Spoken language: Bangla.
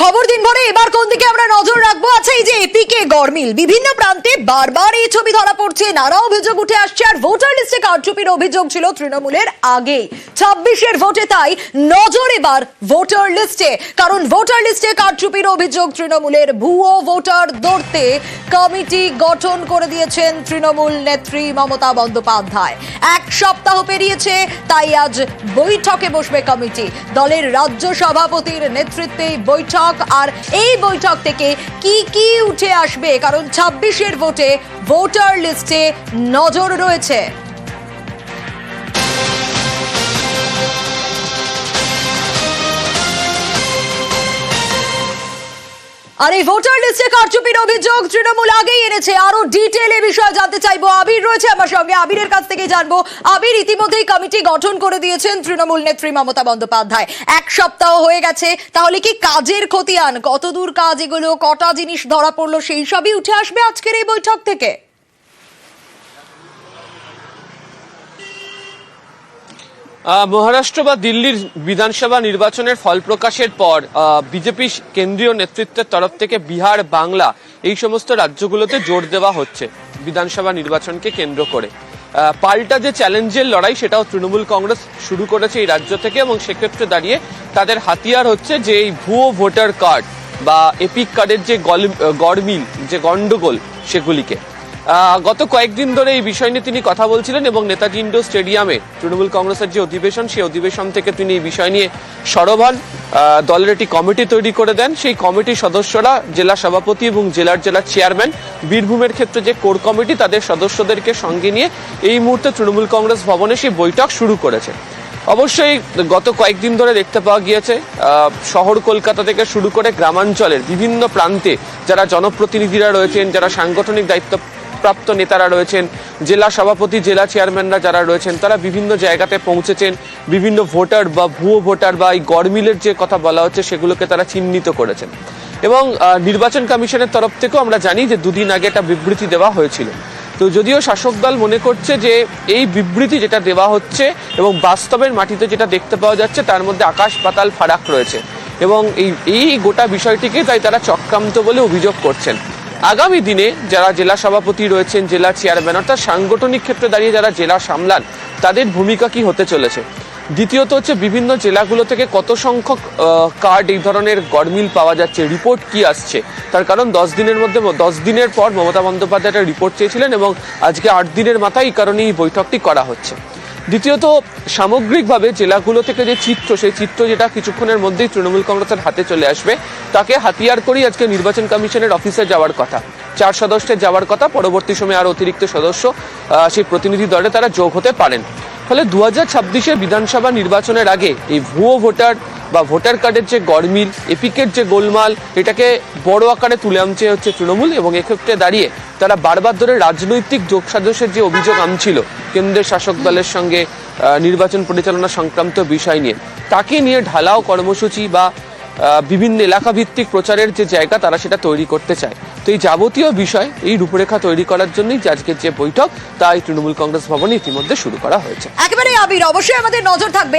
খবর দিন ভরে এবার কোন দিকে আমরা নজর রাখবো? আচ্ছা, এই যে এপিকে গড়মিল, বিভিন্ন প্রান্তে বারবার এই ছবি ধরা পড়ছে, নানা অভিযোগ উঠে আসছে। আর ভোটার লিস্টে কারচুপির অভিযোগ ছিল তৃণমূলের আগে 26-এর ভোটে। তাই নজর এবার ভোটার লিস্টে, কারণ ভোটার লিস্টে কারচুপির অভিযোগ তৃণমূলের। ভুয়ো ভোটার ধরতে কমিটি গঠন করে দিয়েছেন তৃণমূল নেত্রী মমতা বন্দ্যোপাধ্যায়। এক সপ্তাহ পেরিয়েছে, তাই আজ বৈঠকে বসবে কমিটি। দলের রাজ্য সভাপতির নেতৃত্বে বৈঠক। আর এই বৈঠক থেকে কি কি উঠে আসবে, কারণ 26-এর ভোটে ভোটার লিস্টে নজর রয়েছে। আর এই ভোটার লিস্টে কারচুপির অভিযোগ তৃণমূল আগেই এনেছে। আরো ডিটেইলে বিষয় জানতে চাইবো। আবির রয়েছে আমার সঙ্গে, আবিরের কাছ থেকে জানবো। আবির, ইতিমধ্যেই কমিটি গঠন করে দিয়েছেন তৃণমূল নেত্রী মমতা বন্দ্যোপাধ্যায়। এক সপ্তাহ হয়ে গেছে, তাহলে কি কাজের খতিয়ান, কতদূর কাজ এগুলো, কটা জিনিস ধরা পড়লো, সেই সবই উঠে আসবে আজকের এই বৈঠক থেকে? মহারাষ্ট্র বা দিল্লির বিধানসভা নির্বাচনের ফল প্রকাশের পর বিজেপি কেন্দ্রীয় নেতৃত্বের তরফ থেকে বিহার, বাংলা এই সমস্ত রাজ্যগুলোতে জোর দেওয়া হচ্ছে বিধানসভা নির্বাচনকে কেন্দ্র করে। পাল্টা যে চ্যালেঞ্জের লড়াই, সেটাও তৃণমূল কংগ্রেস শুরু করেছে এই রাজ্য থেকে, এবং সেক্ষেত্রে দাঁড়িয়ে তাদের হাতিয়ার হচ্ছে যে এই ভুয়ো ভোটার কার্ড বা এপিক কার্ডের যে গড়মিল, যে গন্ডগোল, সেগুলিকে। গত কয়েকদিন ধরে এই বিষয় নিয়ে তিনি কথা বলছিলেন, এবং নেতাজি ইন্ডোর স্টেডিয়ামে তৃণমূল কংগ্রেসের যে অধিবেশন, সেই অধিবেশন থেকে তিনি এই বিষয় নিয়ে সরব হন। দলের একটি কমিটি তৈরি করে দেন। সেই কমিটির সদস্যরা জেলা সভাপতি এবং জেলার চেয়ারম্যান, বীরভূমের ক্ষেত্রে যে কোর কমিটি, তাদের সদস্যদেরকে সঙ্গে নিয়ে এই মুহূর্তে তৃণমূল কংগ্রেস ভবনে সেই বৈঠক শুরু করেছে। অবশ্যই গত কয়েকদিন ধরে দেখতে পাওয়া গিয়েছে শহর কলকাতা থেকে শুরু করে গ্রামাঞ্চলের বিভিন্ন প্রান্তে যারা জনপ্রতিনিধিরা রয়েছেন, যারা সাংগঠনিক দায়িত্ব প্রাপ্ত নেতারা রয়েছেন, জেলা সভাপতি, জেলা চেয়ারম্যানরা যারা রয়েছেন, তারা বিভিন্ন জায়গাতে পৌঁছেছেন। বিভিন্ন ভোটার বা ভুয়ো ভোটার বা এই গড়মিলের যে কথা বলা হচ্ছে, সেগুলোকে তারা চিহ্নিত করেছেন। এবং নির্বাচন কমিশনের তরফ থেকেও আমরা জানি যে দুদিন আগে একটা বিবৃতি দেওয়া হয়েছিল। তো যদিও শাসক দল মনে করছে যে এই বিবৃতি যেটা দেওয়া হচ্ছে এবং বাস্তবের মাটিতে যেটা দেখতে পাওয়া যাচ্ছে, তার মধ্যে আকাশ পাতাল ফারাক রয়েছে, এবং এই গোটা বিষয়টিকে তাই তারা চক্রান্ত বলে অভিযোগ করছেন। আগামী দিনে যারা জেলা সভাপতি রয়েছেন, জেলা চেয়ারম্যান, অর্থাৎ সাংগঠনিক ক্ষেত্রে দাঁড়িয়ে যারা জেলা সামলান, তাদের ভূমিকা কি হতে চলেছে। দ্বিতীয়ত হচ্ছে বিভিন্ন জেলাগুলো থেকে কত সংখ্যক কার্ড এই ধরনের গড়মিল পাওয়া যাচ্ছে, রিপোর্ট কি আসছে। তার কারণ 10 দিনের পর মমতা বন্দ্যোপাধ্যায় একটা রিপোর্ট চেয়েছিলেন, এবং আজকে 8 দিনের মাথায় এই কারণে এই বৈঠকটি করা হচ্ছে। দ্বিতীয়ত সামগ্রিকভাবে জেলাগুলো থেকে যে চিত্র, সেই চিত্র যেটা কিছুক্ষণের মধ্যেই তৃণমূল কংগ্রেসের হাতে চলে আসবে, তাকে হাতিয়ার করেই আজকে নির্বাচন কমিশনের অফিসে যাওয়ার কথা। 4 সদস্যের যাওয়ার কথা। পরবর্তী সময়ে আরো অতিরিক্ত সদস্য সেই প্রতিনিধি দলে তারা যোগ হতে পারেন। ফলে 2026-এর বিধানসভা নির্বাচনের আগে এই ভুয়ো ভোটার বা ভোটার কার্ডের যে গড়মিল, এপিকের যে গোলমাল, এটাকে বড় আকারে তুলে আনছে হচ্ছে তৃণমূল। এবং এক্ষেত্রে দাঁড়িয়ে তারা বারবার ধরে রাজনৈতিক যোগসাজশের যে অভিযোগ আনছিল কেন্দ্রের শাসক দলের সঙ্গে নির্বাচন পরিচালনা সংক্রান্ত বিষয় নিয়ে, তাকে নিয়ে ঢালাও কর্মসূচি বা বিভিন্ন এলাকা ভিত্তিক প্রচারের যে জায়গা, তারা সেটা তৈরি করতে চায়। তো এই যাবতীয় বিষয়, এই রূপরেখা তৈরি করার জন্যই আজকের যে বৈঠক, তা এই তৃণমূল কংগ্রেস ভবনে ইতিমধ্যে শুরু করা হয়েছে। একেবারে আবির, অবশ্যই আমাদের নজর থাকবে।